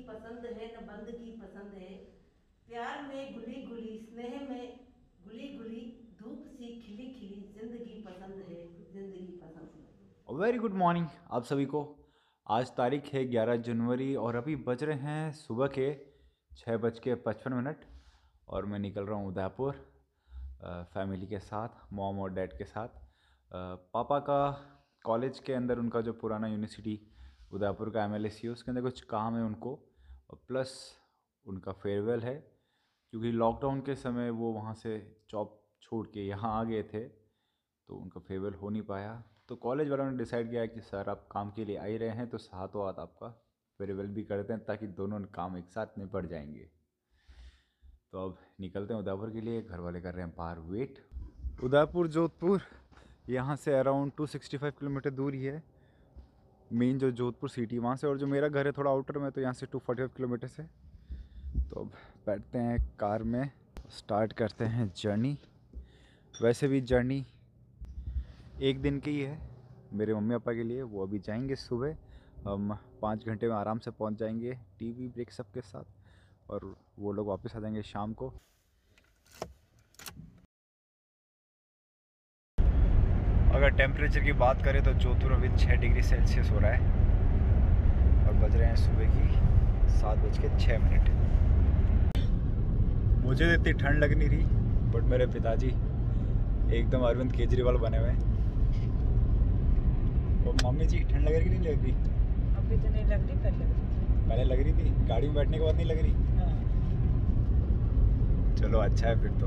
पसंद है न बंद की पसंद है। प्यार में गुली गुली, स्नेह में गुली गुली, धूप सी खिली खिली, जिंदगी पसंद है, जिंदगी पसंद है। वेरी गुड मॉर्निंग आप सभी को। आज तारीख है 11 जनवरी और अभी बज रहे हैं सुबह के 6:55 और मैं निकल रहा हूँ उदयपुर फैमिली के साथ, मॉम और डैड के साथ। पापा का कॉलेज के अंदर उनका जो पुराना यूनिवर्सिटी उदयपुर का MLSU उसके अंदर कुछ काम है उनको, और प्लस उनका फेयरवेल है, क्योंकि लॉकडाउन के समय वो वहाँ से जॉब छोड़ के यहाँ आ गए थे, तो उनका फेयरवेल हो नहीं पाया। तो कॉलेज वालों ने डिसाइड किया कि सर आप काम के लिए आ ही रहे हैं तो साथों हाथ आपका फेयरवेल भी करते हैं, ताकि दोनों काम एक साथ निपट जाएंगे। तो अब निकलते हैं उदयपुर के लिए। घर वाले कर रहे हैं बाहर वेट। उदयपुर जोधपुर यहाँ से अराउंड 265 किलोमीटर दूर ही है मेन जो जोधपुर सिटी वहाँ से, और जो मेरा घर है थोड़ा आउटर में, तो यहाँ से 245 किलोमीटर से। तो अब बैठते हैं कार में, स्टार्ट करते हैं जर्नी। वैसे भी जर्नी एक दिन की ही है मेरे मम्मी पापा के लिए। वो अभी जाएंगे सुबह, हम 5 घंटे में आराम से पहुंच जाएंगे टीवी ब्रेक सब के साथ, और वो लोग वापस आ जाएंगे शाम को। अगर टेम्परेचर की बात करें तो जोधपुर अभी 6 डिग्री सेल्सियस हो रहा है और बज रहे हैं सुबह की 7:06। मुझे तो इतनी ठंड लग नहीं रही, बट मेरे पिताजी एकदम अरविंद केजरीवाल बने हुए हैं। और मम्मी जी ठंड लग रही कि नहीं लग रही? अभी तो नहीं लग रही, पहले लग रही थी, गाड़ी में बैठने के बाद नहीं लग रही? हाँ। चलो अच्छा है फिर तो।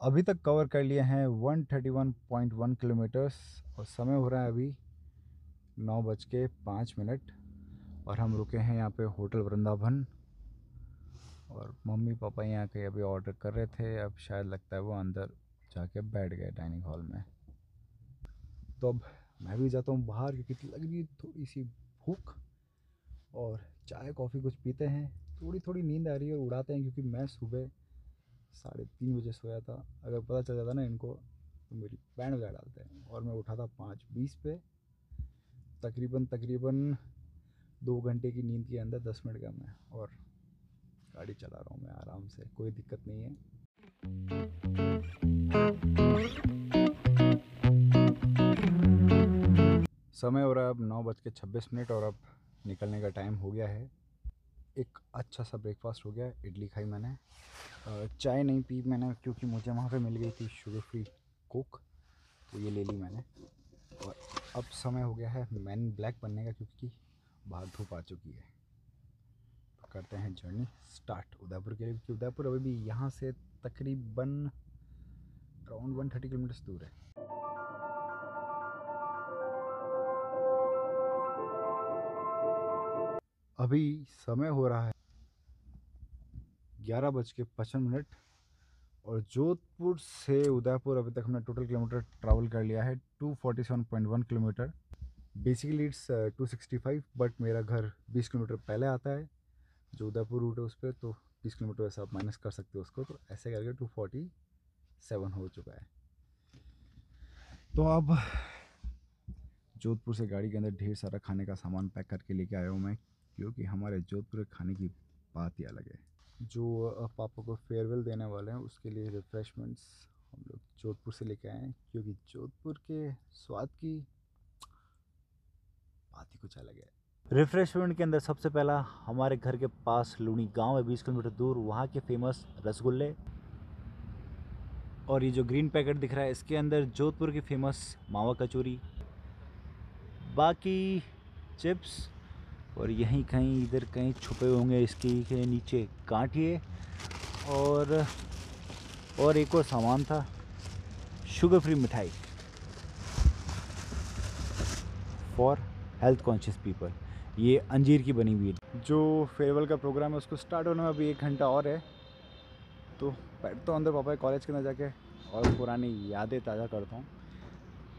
अभी तक कवर कर लिए हैं 131.1 किलोमीटर्स और समय हो रहा है अभी 9:05 और हम रुके हैं यहाँ पे होटल वृंदावन। और मम्मी पापा यहाँ के अभी ऑर्डर कर रहे थे, अब शायद लगता है वो अंदर जाके बैठ गए डाइनिंग हॉल में। तो अब मैं भी जाता हूँ बाहर, क्योंकि लग रही है थोड़ी सी भूख, और चाय कॉफ़ी कुछ पीते हैं। थोड़ी थोड़ी नींद आ रही है और उड़ाते हैं, क्योंकि मैं सुबह 3:30 बजे सोया था। अगर पता चल जाता ना इनको तो मेरी बैंड बजा डालते हैं। और मैं उठा था 5:20 पे। तकरीबन 2 घंटे की नींद के अंदर 10 मिनट कम है, और गाड़ी चला रहा हूँ मैं आराम से, कोई दिक्कत नहीं है। समय हो रहा है अब 9:26 और अब निकलने का टाइम हो गया है। एक अच्छा सा ब्रेकफास्ट हो गया, इडली खाई मैंने, चाय नहीं पी मैंने, क्योंकि मुझे वहाँ पे मिल गई थी शुगर फ्री कोक, तो ये ले ली मैंने। और अब समय हो गया है मैन ब्लैक बनने का, क्योंकि बाहर धूप आ चुकी है। तो करते हैं जर्नी स्टार्ट उदयपुर के लिए, क्योंकि उदयपुर अभी भी यहाँ से तकरीबन अराउंड 130 किलोमीटर दूर है। अभी समय हो रहा है 11:55 और जोधपुर से उदयपुर अभी तक हमने टोटल किलोमीटर ट्रैवल कर लिया है 247.1 किलोमीटर। बेसिकली इट्स 265, बट मेरा घर 20 किलोमीटर पहले आता है। जो उदयपुर रूट है उस पर तो 20 किलोमीटर वैसे आप माइनस कर सकते हो उसको, तो ऐसे करके 247 हो चुका है। तो अब जोधपुर से गाड़ी के अंदर ढेर सारा खाने का सामान पैक करके लेके आया हूँ मैं, क्योंकि हमारे जोधपुर के खाने की बात ही अलग है। जो पापा को फेयरवेल देने वाले हैं उसके लिए रिफ़्रेशमेंट्स हम लोग जोधपुर से लेके आए हैं, क्योंकि जोधपुर के स्वाद की बात ही कुछ अलग है। रिफ़्रेशमेंट के अंदर सबसे पहला हमारे घर के पास लूनी गांव है 20 किलोमीटर दूर, वहाँ के फेमस रसगुल्ले। और ये जो ग्रीन पैकेट दिख रहा है इसके अंदर जोधपुर की फेमस मावा कचौरी, बाकी चिप्स, और यहीं कहीं इधर कहीं छुपे होंगे इसके के नीचे कांटिए, और एक और सामान था शुगर फ्री मिठाई फॉर हेल्थ कॉन्शियस पीपल। ये अंजीर की बनी हुई है। जो फेयरवेल का प्रोग्राम है उसको स्टार्ट होने में अभी 1 घंटा और है, तो बैठता हूँ अंदर पापा के कॉलेज के अंदर जाके और पुरानी यादें ताज़ा करता हूँ।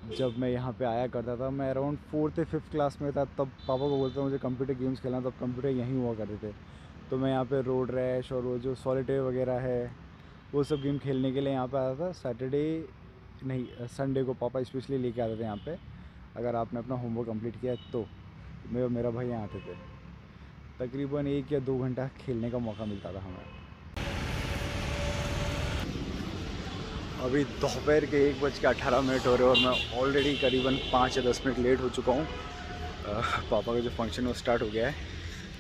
जब मैं यहाँ पे आया करता था, मैं अराउंड 4th या 5th क्लास में था, तब पापा को बोलता मुझे कंप्यूटर गेम्स खेलना, तब कंप्यूटर यहीं हुआ करते थे। तो मैं यहाँ पे रोड रैश और वो जो सॉलिटेयर वगैरह है वो सब गेम खेलने के लिए यहाँ पे आता था। सैटरडे नहीं संडे को पापा स्पेशली लेके आते थे यहाँ पे, अगर आपने अपना होमवर्क कंप्लीट किया है तो। मैं और मेरा भाई यहाँ आते थे, तकरीबन 1 या 2 घंटा खेलने का मौका मिलता था हमें। अभी दोपहर के 1:18 हो रहे हैं और मैं ऑलरेडी करीबन 5 या 10 मिनट लेट हो चुका हूँ। पापा का जो फंक्शन वो स्टार्ट हो गया है,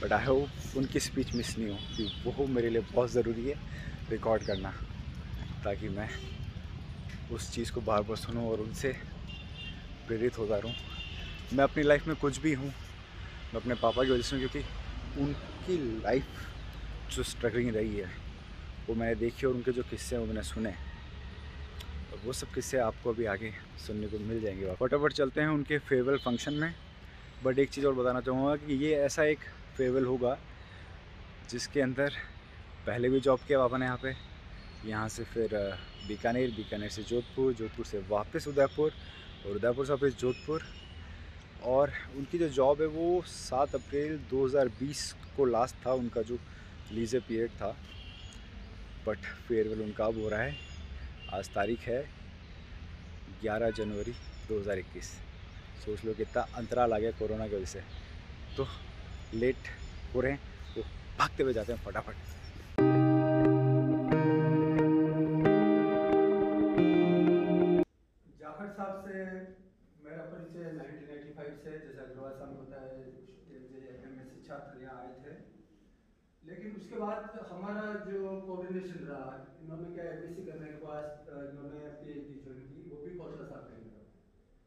बट आई होप उनकी स्पीच मिस नहीं हो, कि वो मेरे लिए बहुत ज़रूरी है रिकॉर्ड करना, ताकि मैं उस चीज़ को बार बार सुनूं और उनसे प्रेरित होता रहूं। मैं अपनी लाइफ में कुछ भी हूँ, मैं अपने पापा की वजह से हूँ, क्योंकि उनकी लाइफ जो स्ट्रगलिंग रही है वो मैंने देखी, और उनके जो किस्से हैं वो मैंने सुने, और वो सब किस्से आपको अभी आगे सुनने को मिल जाएंगे। फटाफट चलते हैं उनके फेयरवेल फंक्शन में। बट एक चीज़ और बताना चाहूँगा कि ये ऐसा एक फेयरवेल होगा जिसके अंदर पहले भी जॉब किया पापा ने यहाँ से फिर बीकानेर, बीकानेर से जोधपुर, जोधपुर से वापस उदयपुर, और उदयपुर से वापस जोधपुर। और उनकी जो जॉब है वो 7 अप्रैल 2020 को लास्ट था उनका जो लीज़र पीरियड था, बट फेयरवेल उनका अब हो रहा है। आज तारीख है 11 जनवरी 2021। सोच लो कितना अंतराल आ गया कोरोना की वजह से। तो लेट हो रहे हैं तो भागते हुए जाते हैं फटाफट। जाखड़ साहब से मेरा परिचय 1985 से, जैसा अग्रवाल साहब ने बताया, एमएससी छात्र यहाँ आए थे। लेकिन उसके बाद हमारा जो कोऑर्डिनेशन रहा, इन्होंने क्या एमएससी करने के बाद इन्होंने पीएचडी ज्वाइन की, वो भी कौशल साहब के अंदर,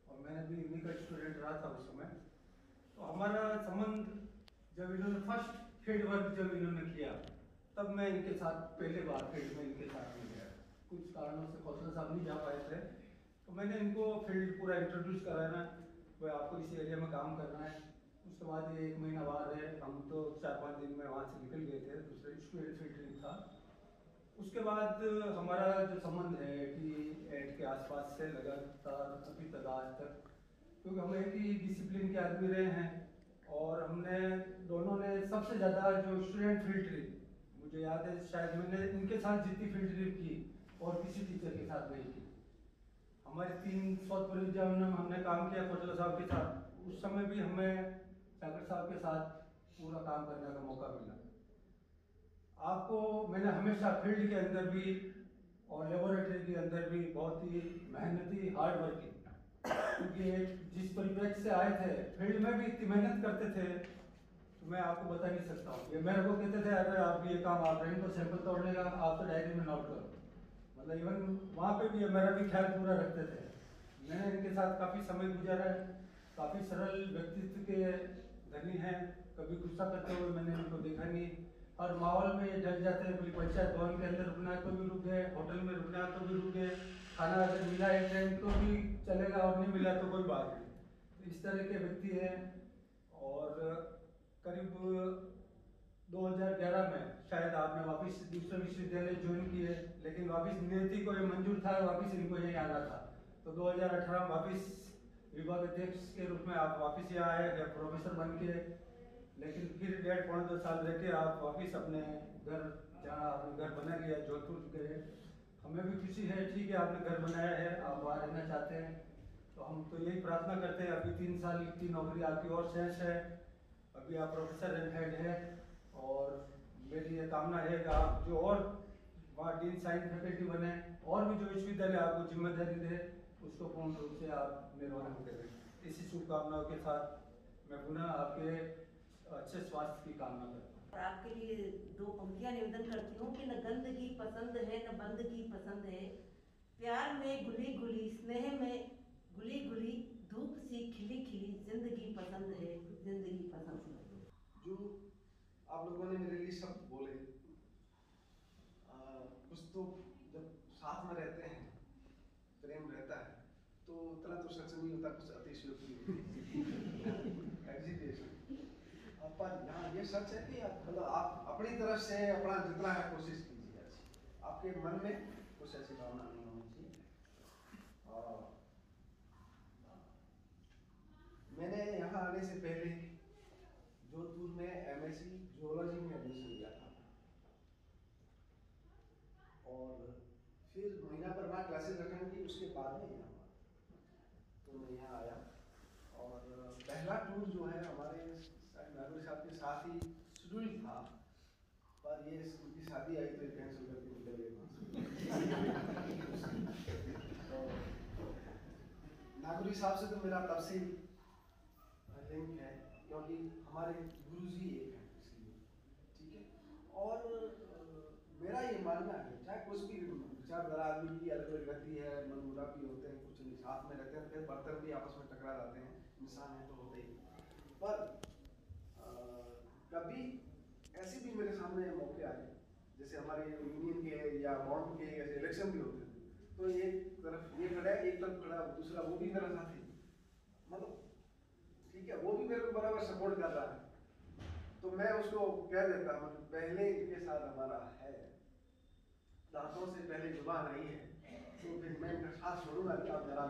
और मैं भी उन्हीं का स्टूडेंट रहा था उस समय। तो हमारा संबंध, जब इन्होंने फर्स्ट फील्ड वर्क जब इन्होंने किया, तब मैं इनके साथ पहले बार फील्ड में इनके साथ में गया। कुछ कारणों से कौशल साहब नहीं जा पाए थे, तो मैंने इनको फील्ड पूरा इंट्रोड्यूस कराना, भाई आपको इस एरिया में काम करना है। उसके बाद ये 1 महीना बाद है, हम तो 4-5 दिन में वहाँ से निकल गए थे, दूसरे स्टूडेंट फील्ड ट्रिप था। उसके बाद हमारा जो संबंध है 88 के आसपास से लगातार अभी तक आज तक, क्योंकि हम एक ही डिसिप्लिन के आदमी रहे हैं, और हमने दोनों ने सबसे ज़्यादा जो स्टूडेंट फील्ड ट्रिप, मुझे याद है शायद मैंने इनके साथ जितनी फील्ड ट्रिप की और किसी टीचर के साथ नहीं की। हमारे 3 शोध परियोजना में हमने काम किया कौशल साहब के साथ, उस समय भी हमें जाखड़ साहब के साथ पूरा काम करने का मौका मिला। आपको मैंने हमेशा फील्ड के अंदर भी और लेबोरेटरी के अंदर भी बहुत ही मेहनती, हार्ड वर्किंग, क्योंकि जिस परिप्रेक्ष्य से आए थे, फील्ड में भी इतनी मेहनत करते थे तो मैं आपको बता नहीं सकता हूँ। ये मेरे को कहते थे, अरे आप ये काम आप रहे तो सैंपल तोड़ लेगा, आप तो डायरी में नोट करो, मतलब इवन वहाँ पे भी मेरा भी ख्याल पूरा रखते थे। मैंने इनके साथ काफ़ी समय गुजारा है, काफ़ी सरल व्यक्तित्व के धनी हैं, कभी गुस्सा करते हुए मैंने इनको देखा नहीं। हर माहौल में ये ढल जाते हैं, कोई पंचायत भवन के अंदर रुकना है तो भी रुक गए, होटल में रुकना है तो भी रुक गए, खाना अगर मिला है टाइम तो भी चलेगा और नहीं मिला तो कोई बात नहीं। तो इस तरह के व्यक्ति हैं। और करीब 2011 में शायद आपने वापस दूसरे विश्वविद्यालय ज्वाइन किए, लेकिन वापस नियति को ये मंजूर था, वापस इनको यहीं आना था, तो 2018 में वापस विभाग अध्यक्ष के रूप में आप वापस यहाँ आए या प्रोफेसर बन के। लेकिन फिर 1.5-2 साल रह के आप वापस अपने घर, जहाँ आपने घर बना लिया, जोधपुर गए। हमें भी खुशी है, ठीक है आपने घर बनाया है, आप वहाँ रहना चाहते हैं, तो हम तो यही प्रार्थना करते हैं। अभी 3 साल की नौकरी आपकी और शेष है, अभी आप प्रोफेसर एंड हेड है, और मेरी ये कामना है कि आप जो और वहाँ डीन साइंस फैकल्टी बने, और भी जो विश्वविद्यालय आपको जिम्मेदारी दे उसको पूर्ण रूप से आप निर्वहन करें। इसी शुभकामनाओं के साथ मैं पुनः आपके अच्छे स्वास्थ्य की कामना करता हूँ। और आपके लिए 2 पंक्तियां निवेदन करती हूँ कि न गंदगी पसंद है न बंदगी पसंद है, प्यार में घुली घुली, स्नेह में घुली घुली, धूप सी खिली खिली, जिंदगी पसंद है, जिंदगी पसंद है। जो आप लोगों ने मेरे लिए शब्द बोले, कुछ तो जब साथ में रहते हैं, प्रेम रहता है, तो उतना तो सच नहीं होता, कुछ अतिशयोक्ति होती है, एग्जीटेशन। पर यहाँ ये सच है कि मतलब आप अपनी तरफ से अपना जितना है कोशिश कीजिए, आपके मन में कुछ ऐसी भावना नहीं होनी चाहिए। और मैंने यहाँ आने से पहले जोधपुर में एमएससी जियोलॉजी में एडमिशन लिया था, और फिर महीना भर वहाँ क्लासेस अटेंड की, उसके बाद में यहाँ, तो मैं यहाँ आया हिसाब से तो मेरा तब से लिंक है, क्योंकि हमारे गुरुजी एक हैं इसलिए, ठीक है। और मेरा ये मानना है, चाहे कुछ भी विचारधारा आदमी की अलग अलग रहती है, मन मुटाव भी होते हैं, कुछ साथ में रहते हैं, फिर बर्तन भी आपस में टकरा जाते हैं, इंसान है तो होते ही। पर कभी ऐसे भी मेरे सामने मौके आए, जैसे हमारे यूनियन के या बॉन्ड के ऐसे इलेक्शन भी होते थे, तो एक तरफ ये खड़ा है, एक तरफ खड़ा दूसरा वो भी मेरा साथी, मतलब ठीक है, वो भी मेरे को बराबर सपोर्ट कर रहा है, तो मैं उसको कह देता हूँ पहले इनके साथ हमारा है, दांतों से पहले जुबान आई है, तो फिर मैं इनका साथ छोड़ूंगा नहीं, आप जरा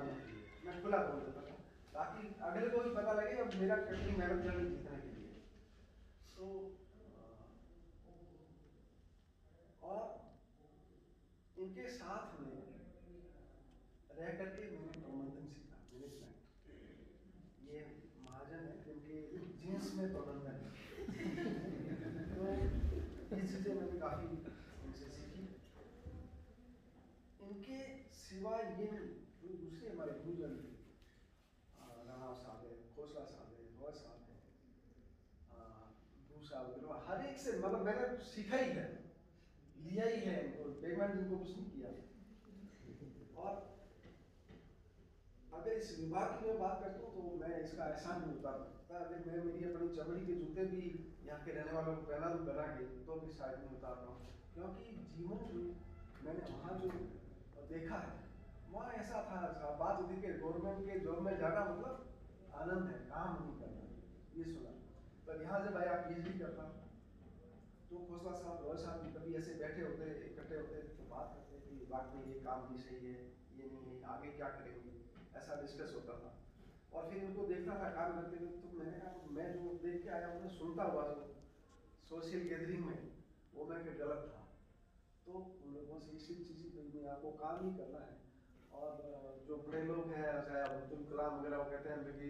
मैं खुला बोल देता था, ताकि अगले को भी पता लगे अब मेरा कितनी मेहनत करनी जीतने के लिए। तो और इनके साथ में रह करके मैंने प्रबंधन सीखा, मैनेजमेंट। ये महाजन है जिनके जीन्स में प्रबंधन है, तो ये चीज़ें मैंने काफ़ी इनसे सीखी। इनके सिवा ये जो दूसरे हमारे गुरुजन थे, राणा साहब है, खोसला साहब है, रॉय साहब है, दूसरा हर एक से मतलब मैंने सीखा ही है, लिया ही है, और पेमेंट इनको कुछ नहीं किया। और अगर इस विभाग की मैं बात करता हूँ तो मैं इसका एहसान नहीं उतार सकता, अगर मैं मेरी अपनी चमड़ी के जूते भी यहाँ के रहने वालों को पहना दूँ बना के, तो भी शायद नहीं उतार पाऊँ, क्योंकि जीवन जो मैंने वहाँ जो देखा है, वहाँ ऐसा था, बात होती कि गवर्नमेंट के जॉब में जाना मतलब आनंद है, काम नहीं करना, ये सुना। पर यहाँ जब आया PhD करता, तो खोसला साहब, रॉय साहब भी कभी ऐसे बैठे होते, इकट्ठे होते, तो बात करते कि वाकई ये काम नहीं सही है, ये नहीं है, आगे क्या करेंगे, ऐसा डिस्कस होता था। और फिर उनको देखता था काम करते हुए, तो मैंने कहा मैं जो देख के आया हूँ, सुनता हुआ जो सोशल गैदरिंग में, वो मैं फिर गलत था। तो उन लोगों से इसी चीज़ में आपको काम ही करना है। और जो बड़े लोग हैं, चाहे अब्दुल कलाम वगैरह, वो कहते हैं कि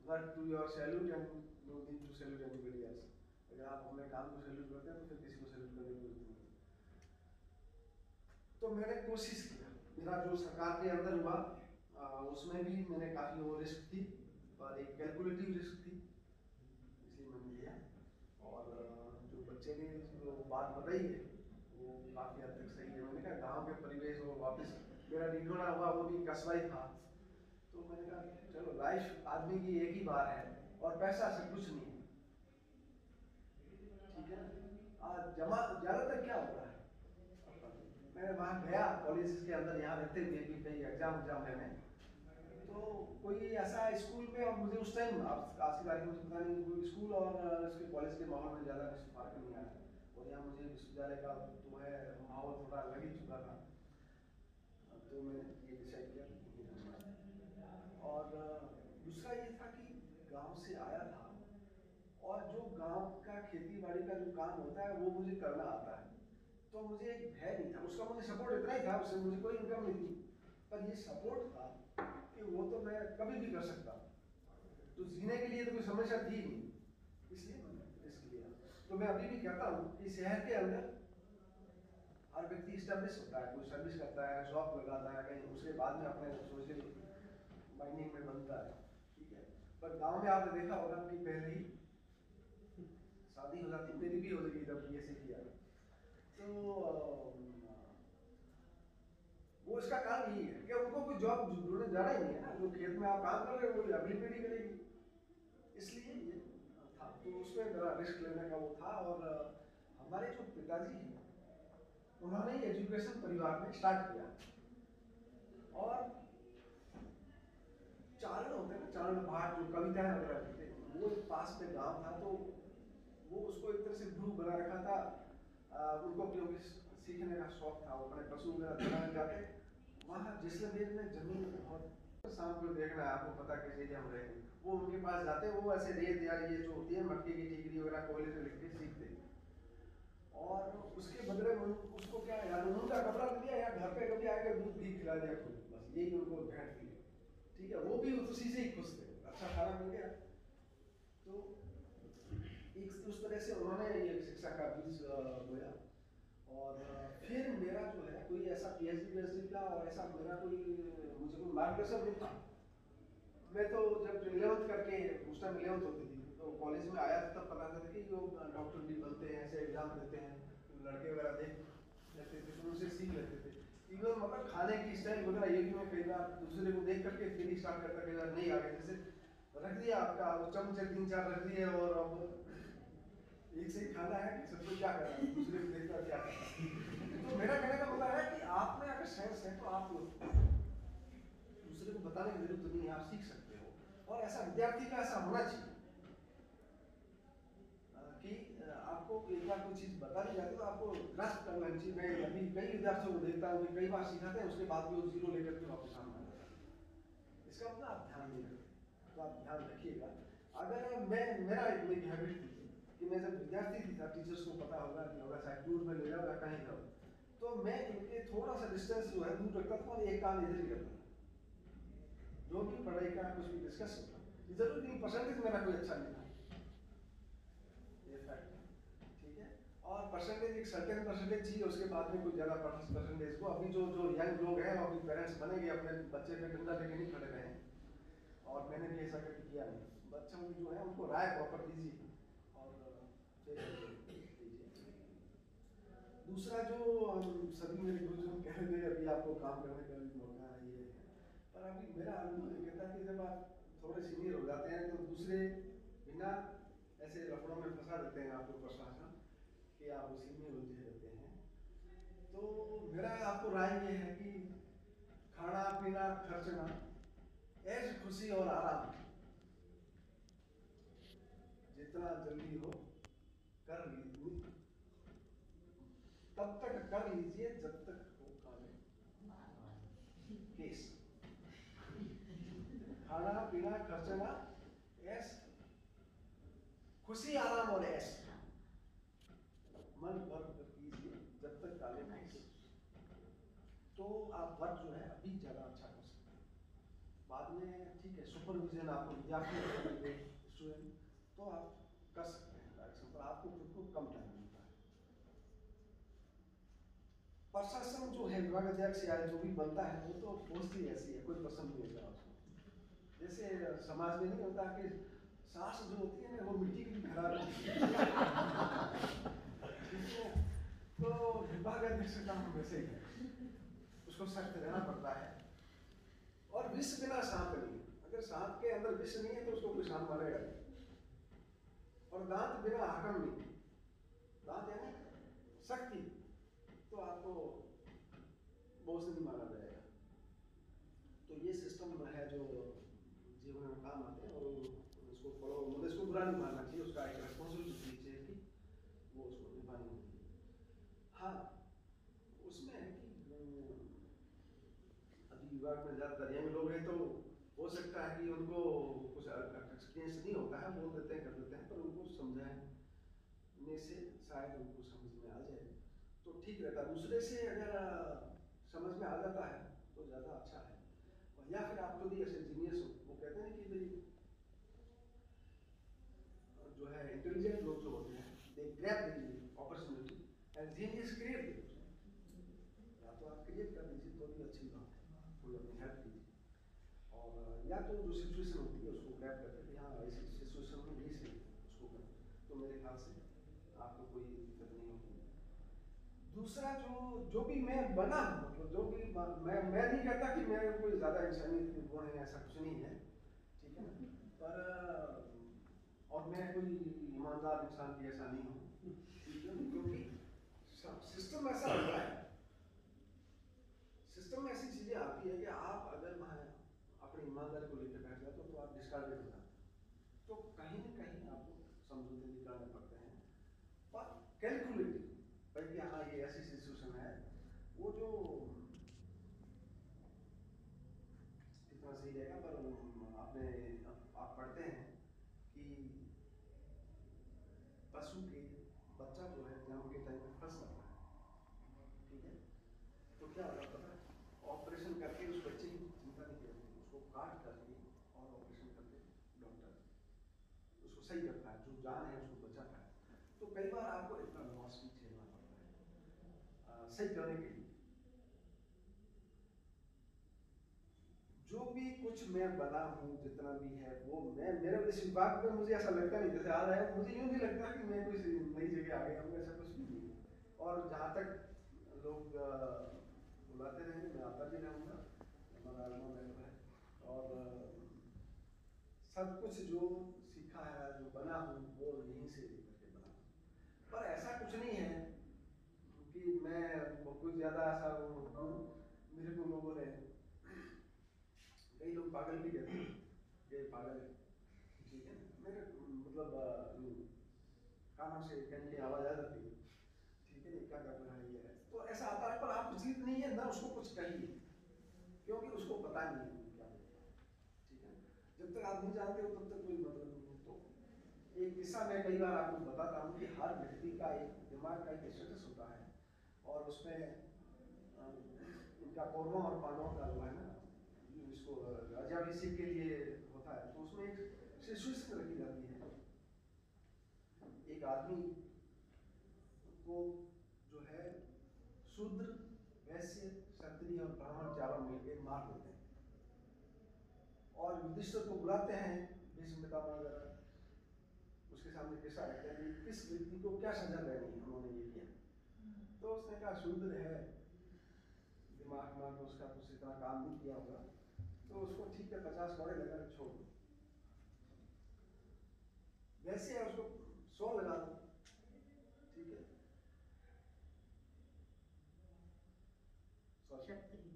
work to your salute and no need to salute anybody else. अगर आप अपने काम को सैल्यूट करते हैं तो फिर किसी को सैल्यूट करने की जरूरत नहीं। तो मैंने कोशिश किया, मेरा जो सरकार के अंदर हुआ उसमें भी मैंने काफ़ी वो रिस्क थी, और एक कैलकुलेटिव रिस्क थी, इसलिए मैंने लिया। और जो बच्चे ने जो बात बताई है वो काफ़ी हद तक सही है। मैंने कहा गाँव के परिवेश और वापस मेरा निकलना हुआ, वो भी कस्बा ही था, तो मैंने कहा चलो लाइफ आदमी की एक ही बार है, और पैसा सब कुछ नहीं है, ठीक है। जमा ज़्यादातर क्या होता है, मैं वहाँ गया कॉलेज के अंदर, यहाँ रहते हुए भी कई एग्जाम लेने, तो कोई ऐसा स्कूल में, और मुझे उस टाइम आज की तारीख में पता नहीं, कोई स्कूल और इसके कॉलेज के माहौल में ज़्यादा कुछ फर्क नहीं आया, और यहाँ मुझे विश्वविद्यालय का तो है माहौल थोड़ा लग ही चुका था, तो मैंने ये डिसाइड किया। और दूसरा ये था कि गांव से आया था, और जो गांव का खेती बाड़ी का जो काम होता है वो मुझे करना आता है, तो मुझे एक भय नहीं था, उसका मुझे सपोर्ट इतना ही था, उससे मुझे कोई इनकम नहीं थी, पर ये सपोर्ट था कि वो तो मैं कभी भी कर सकता, तो जीने के लिए तो कोई समस्या थी नहीं, इसलिए मैंने रिस्क लिया। तो मैं अभी भी कहता हूँ कि शहर के अंदर हर व्यक्ति स्टैब्लिश होता है, कोई सर्विस करता है, शॉप लगाता है कहीं, उसके बाद में अपने सोशल माइनिंग में बनता है, ठीक है। पर गांव में आपने देखा होगा कि पहले ही शादी हो जाती, मेरी भी हो गई जब BSc किया, तो वो इसका कारण यही है कि उनको कोई जॉब ढूंढने जाना ही नहीं है ना, जो खेत में आप काम कर रहे हो वो अगली पीढ़ी करेगी, इसलिए ये था। तो उसमें मेरा रिस्क लेने का वो था। और हमारे जो पिताजी हैं, उन्होंने एजुकेशन परिवार में स्टार्ट किया, और चारण होते हैं ना, चारण भाट जो कविताएं वगैरह लिखते, वो एक पास में गांव था, तो वो उसको एक तरह से गुरु बना रखा था। उनको क्योंकि सीखने का शौक था, वो अपने पशु वगैरह चलाने जाते वहाँ जैसलमेर में जमीन बहुत, शाम को देखना है आपको पता किस एरिया में रहेंगे, वो उनके पास जाते, वो ऐसे रेत यार ये जो होती है मट्टी की टिकरी वगैरह कोयले से लिख के सीखते, और उसके बदले में उसको क्या यार उनका कपड़ा दे दिया, या घर पे कभी आकर दूध घी खिला दिया, बस यही उनको भेंट थी, ठीक है। वो भी उसी से ही खुश थे, अच्छा खाना मिल गया, तो एक उस तरह से उन्होंने ये शिक्षा का बीज बोया। और फिर मेरा जो है कोई ऐसा PhD का और ऐसा मेरा कोई मुझे कोई मार्गदर्शन नहीं था, उस टाइम 11th होती थी, तो कॉलेज में आया था तब पता था कि जो डॉक्टर भी बनते हैं, ऐसे एग्जाम देते हैं, लड़के वगैरह देख लेते थे तो उनसे सीख लेते थे। इवन मतलब खाने की स्टाइल वगैरह ये भी मैं कई बार दूसरे को देख करके फिर स्टार्ट करता, कई बार नहीं आ गया, जैसे रख दिया आपका चम्मच 3-4 रख दिए और अब एक से ही खाना है कि सबको क्या करना है, दूसरे को देखकर क्या करना है। तो मेरा कहने का मतलब है कि आप में अगर सेंस है तो आप दूसरे को बताने की जरूरत नहीं है, आप सीख सकते हो। और ऐसा विद्यार्थी का ऐसा होना चाहिए कि आपको एक बार कोई चीज बता दी जाती है तो आपको ग्रास्प कर लेना चाहिए। मैं अभी कई विद्यार्थियों को देखता हूँ कि कई बार सिखाते हैं, उसके बाद भी वो 0 लेकर के वापस आना जाता है। इसका मतलब आप ध्यान नहीं रखते, तो आप ध्यान रखिएगा। अगर मेरा एक हैबिट थी कि मैं जब विद्यार्थी था, टीचर्स को पता होगा कि होगा चाहे टूर में ले जाओ या कहीं जाओ, तो मैं इनके थोड़ा सा डिस्टेंस जो है दूर रखता था और एक कान इधर ही करता था। जो भी पढ़ाई का कुछ भी डिस्कस होता, जरूरी नहीं परसेंटेज मेरा कोई अच्छा नहीं था, ये फैक्ट है, ठीक है। और परसेंटेज एक सर्टेन परसेंटेज चाहिए, उसके बाद में कोई ज़्यादा परसेंटेज को अभी जो यंग लोग हैं वो अभी पेरेंट्स बनेंगे, अपने बच्चे पे डंडा लेके नहीं खड़े रहे, और मैंने भी ऐसा कभी किया नहीं। बच्चों की जो है उनको राय प्रॉपर दीजिए और दूसरा जो सभी मेरे गुरुजन कह रहे थे अभी आपको काम करने का भी मौका है, ये है, पर अभी मेरा अनुभव ये कहता है कि जब आप थोड़े सीनियर हो जाते हैं तो दूसरे बिना ऐसे लफड़ों में फंसा देते हैं आपको प्रशासन कि आप उसी में उलझे रहते हैं। तो मेरा आपको राय ये है कि खाना पीना खर्चना, ऐश खुशी और आराम जितना जल्दी हो कर लीजिए, तब तक कर लीजिए जब तक हो काले केस। खाना पीना खर्चना, ऐश खुशी आराम और ऐश मन भर कर कीजिए जब तक काले केस। तो आप वर्क जो है अभी ज्यादा अच्छा कर सकते हैं, बाद में ठीक है सुपरविजन आपको विद्यार्थी स्टूडेंट तो आप कर सकते हैं डायरेक्शन, पर आपको खुद को कम टाइम मिलता है। प्रशासन जो है विभाग अध्यक्ष या जो भी बनता है वो तो पोस्ट ही ऐसी है, कोई पसंद नहीं होता उसको। जैसे समाज में नहीं होता कि सास जो होती है ना वो मिट्टी की भी खराब होती है, ठीक है। तो विभाग अध्यक्ष का हम वैसे ही है, उसको सख्त रहना पड़ता है। और विष बिना सांप नहीं, अगर सांप के अंदर विष नहीं है तो उसको कोई सांप मारेगा नहीं। और दांत बिना हाकम नहीं, दांत यानी शक्ति, तो आपको बोझ नहीं माना जाएगा। तो ये सिस्टम है जो जीवन में काम आते हैं और उसको फॉलो, मतलब इसको बुरा नहीं मानना चाहिए, उसका एक रिस्पॉन्सिबिलिटी चाहिए कि वो उसको निभानी होगी। हाँ उसमें है कि अभी विभाग में ज़्यादातर यंग लोग हैं तो हो सकता है कि उनको कुछ एक्सपीरियंस नहीं होता है, बोल देते हैं कर देते हैं, पर उनको समझाने से शायद उनको समझ में आ जाए तो ठीक रहता है। दूसरे से अगर समझ में आ जाता है तो ज़्यादा अच्छा है। और या फिर आप खुद ही ऐसे जीनियस हो, वो कहते हैं कि भाई जो है इंटेलिजेंट लोग जो होते हैं they grab the opportunity and genius create the, या तो आप क्रिएट कर दीजिए तो भी अच्छी बात है, कोई अपनी हेल्प कीजिए, और या तो जो सिचुएशन होती है उसको ग्रैब करके हाँ इस सिचुएशन में ये सही उसको कर, तो मेरे ख्याल से आपको कोई दिक्कत नहीं होगी। दूसरा जो भी मैं बना हूँ, मतलब जो भी मैं नहीं कहता कि मैं कोई ज़्यादा इंसानियत के गुण है, ऐसा कुछ नहीं है, ठीक है ना, पर और मैं कोई ईमानदार इंसान भी ऐसा नहीं हूँ, क्योंकि सिस्टम ऐसा होता है, सिस्टम में ऐसी चीज़ें आती है कि आप अगर वहाँ अपनी ईमानदारी को लेकर बैठ जाते हो तो आप डिस्कार्डेड हो जाते हैं, तो कहीं ना कहीं आपको समझौते निकालने पड़ते हैं, पर कैलकुलेटिव भाई कि हाँ ये ऐसी सिचुएशन है, वो जो कितना सही रहेगा, पर आपने आप पढ़ते हैं कि पशु के बच्चा जो है जन्म के टाइम में फंस जाता है, ठीक है, तो क्या होता है पता है, ऑपरेशन करके उस बच्चे की चिंता नहीं करते, उसको काट करके और ऑपरेशन करके डॉक्टर उसको सही करता है, जो जान है उसको बचाता है। तो कई बार आपको इतना लॉस भी झेलना पड़ता है सही करने के लिए। जो भी कुछ मैं बना हूँ जितना भी है वो मैं मेरे इस विभाग में मुझे ऐसा लगता नहीं, जैसे आज आया मुझे यूँ नहीं लगता कि मैं कोई नई जगह आ गया हूँ, ऐसा कुछ भी नहीं है। और जहाँ तक लोग बुलाते रहेंगे मैं आता भी रहूँगा, हमारा आलमा महल है। और सब कुछ जो सीखा है जो बना हूँ वो यहीं से करके बना हूँ। पर ऐसा कुछ नहीं है कि मैं कुछ ज़्यादा ऐसा हूँ। मेरे को लोगों ने कई लोग पागल भी कहते हैं, ये पागल है, ठीक है। मेरे मतलब कानों से कहीं की आवाज़ आ जाती है, ठीक है, क्या कर रहा है ये है, तो ऐसा आता है। पर आप विचलित नहीं है ना, उसको कुछ कहिए, क्योंकि उसको पता नहीं है क्या होता है, ठीक है। जब तक आप नहीं जानते हो तब तक कोई मतलब नहीं है। तो एक किस्सा मैं कई बार आपको बताता हूँ कि हर व्यक्ति का एक दिमाग का एक स्टेटस होता है, और उसमें इनका कौरवों और पांडवों का जो है ना, इसको राज्याभिषेक के लिए होता है, तो उसमें एक सिचुएशन रखी जाती है। एक आदमी को जो है शूद्र, वैश्य, क्षत्रिय और ब्राह्मण चारों मिलकर मार देते हैं, और युधिष्ठिर को बुलाते हैं भीष्म पितामह वगैरह, उसके सामने किस्सा रखते हैं कि किस व्यक्ति को क्या सजा देनी है, उन्होंने ये किया। तो उसने कहा शूद्र है, दिमाग में तो उसका कुछ इतना काम नहीं किया होगा, तो उसको ठीक है 50 घोड़े लगा के छोड़ दो। वैसे है उसको 100 लगा दो, ठीक है।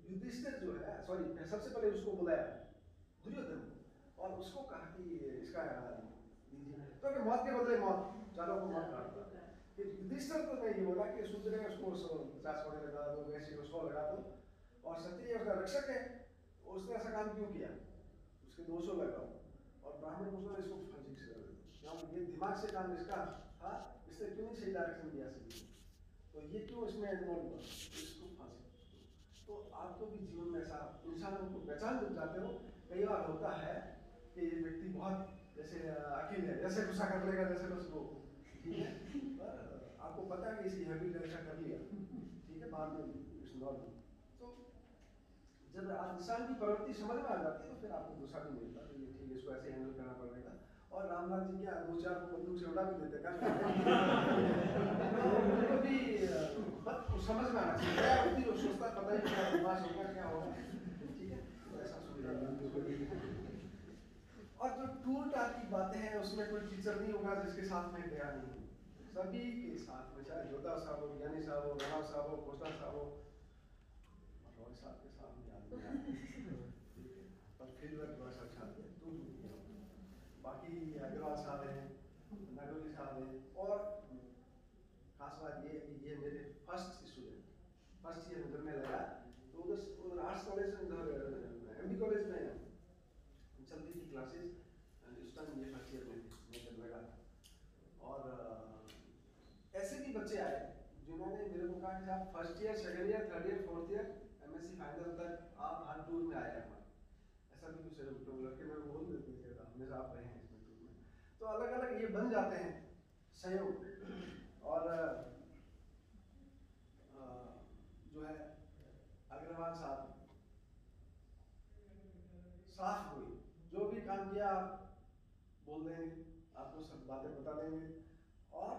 युधिष्ठिर जो है, सॉरी, सबसे पहले उसको बुलाया दुर्योधन को, और उसको कहा कि इसका दीजिए, तो कि मौत के बदले मौत, चारों को मौत काट दो। फिर युधिष्ठिर को नहीं ये बोला कि शूद्र है उसको 50 घोड़े लगा दो, वैसे को 100 लगा दो, और क्षत्रिय उसका रक्षक है, उसने ऐसा काम क्यों किया, उसके 200 लगाओ, और ब्राह्मण को इसको फांसी से लगा दो। ये दिमाग से काम इसका था, इसने क्यों नहीं सही डायरेक्शन दिया सही, तो ये क्यों इसमें इन्वॉल्व हुआ, इसको फांसी। तो आपको भी जीवन में ऐसा इंसानों को पहचान जब जाते हो, कई बार होता है कि ये व्यक्ति बहुत जैसे अकेले है, जैसे गुस्सा कर लेगा जैसे बस वो, ठीक है, पर आपको पता है कि इसकी हैबिट ऐसा कर लिया, ठीक है, बाद में इट्स नॉर्मल। तो जब इंसान की प्रवृत्ति समझ में आ जाती है तो फिर आपको गुस्सा नहीं मिलता, तो ये ठीक है, इसको ऐसे हैंडल करना पड़ेगा। और रामलाल जी क्या 2-4 को बंदूक से उड़ा भी देते क्या उनको भी समझ में आना चाहिए, जो सोचता पता ही क्या बदमाश होगा क्या होगा, ठीक है, ऐसा सोचता। और जो टूर टार की बातें हैं उसमें कोई टीचर नहीं होगा जिसके साथ में गया नहीं, सभी के साथ में, चाहे जोधा साहब हो, ज्ञानी साहब हो, राणा साहब हो, खोसला साहब हो, रॉय साहब के साथ में आदमी, ठीक है, पर फिर वह बड़ा अच्छा है तो बाकी अग्रवाल साहब हैं, नगोली साहब हैं। और खास बात ये है कि ये मेरे फर्स्ट स्टूडेंट, फर्स्ट ईयर में जब मैं लगा तो उधर आर्ट्स कॉलेज में, उधर एमडी कॉलेज में चलती थी क्लासेस, उस टाइम ये फर्स्ट ईयर में मैं जब लगा था। और ऐसे भी बच्चे आए जिन्होंने मेरे को कहा कि आप first year, second year, third year, fourth year, MSc final तक आप हर टूर में आए हमारे, ऐसा भी कुछ लड़के मेरे को बोल देते थे हमेशा आप रहे हैं इसमें टूर में। तो अलग अलग ये बन जाते हैं सहयोग। और जो है अग्रवाल साहब साफ हुई, जो भी काम किया आप बोल देंगे, आपको सब बातें बता देंगे, और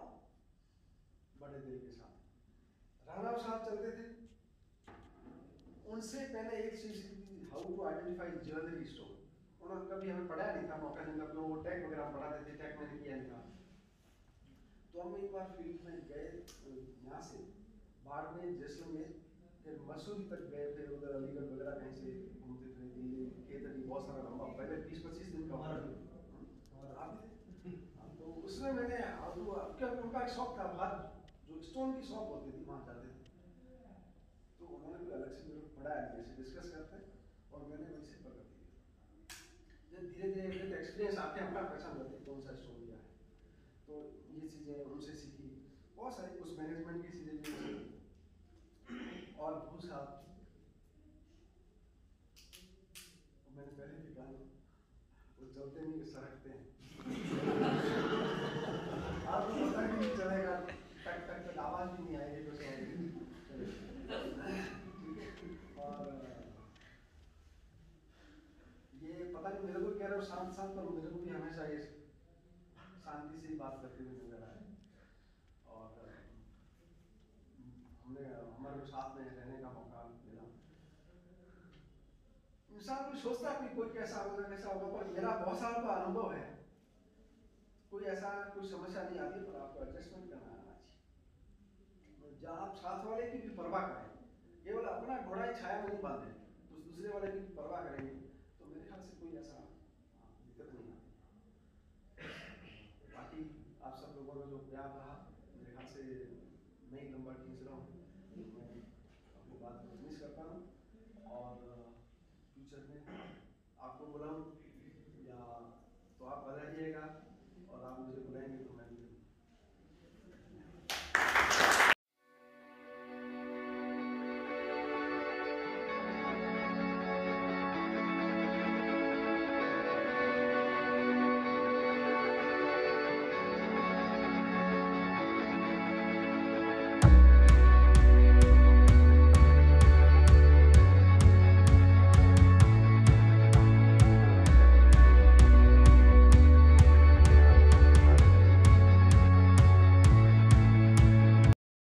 बड़े दिल के साथ। राणा साहब चलते थे, उनसे पहले एक चीज की, how to identify jewellery store, उन्होंने कभी हमें पढ़ाया नहीं था, मौका नहीं था, वो टैग वगैरह पढ़ाते थे, टैग मैंने किया नहीं था। तो हम एक बार फील्ड में गए, यहाँ से बाड़मेर, जैसलमेर, फिर मसूरी तक गए, फिर उधर अलीगढ़ वगैरह कहीं से घूमते फिरे, दिल्ली खेत अली बहुत सारा लंबा, पहले 20-25 दिन का तो उसमें मैंने उनका एक शौक था, बात जो स्टोन की शॉप होती थी वहाँ जाते थे, तो उन्होंने भी अलग से मेरे को पढ़ाया, जैसे डिस्कस करते और मैंने वैसे पकड़ लिया। धीरे धीरे विद एक्सपीरियंस आके अपना पहचान करते कौन सा स्टोन लिया है, तो ये चीज़ें उनसे सीखी, बहुत सारी कुछ मैनेजमेंट की चीज़ें भी सीखी। और भू साहब, मैंने पहले भी कहा वो चलते नहीं सरकते हैं आपको पता भी नहीं चलेगा, टक टक टक आवाज भी नहीं आएगी कुछ और ये रहे हो शांत शांत, पर मुझे भी हमेशा ये शांति से ही बात करते हुए नजर आए। और हमने हमारे साथ में रहने का मौका मिला। इंसान भी सोचता कि कोई कैसा होगा कैसा होगा, पर मेरा बहुत साल का अनुभव है, कोई ऐसा कोई समस्या नहीं आती, पर आपको एडजस्टमेंट करना आना चाहिए। जहाँ आप साथ वाले की भी परवाह करें, केवल अपना घोड़ा ही छाया में नहीं बांधे, दूसरे वाले की परवाह करेंगे, तो मेरे ख्याल से कोई ऐसा दिक्कत नहीं आती। बाकी आप सब लोगों का जो प्यार रहा, मेरे ख्याल से मैं ही लंबा खींच रहा हूँ, मैं अपनी बात को फिनिश करता हूँ। और फ्यूचर में आपको बुलाऊँ या तो आप बताइएगा, और आप मुझे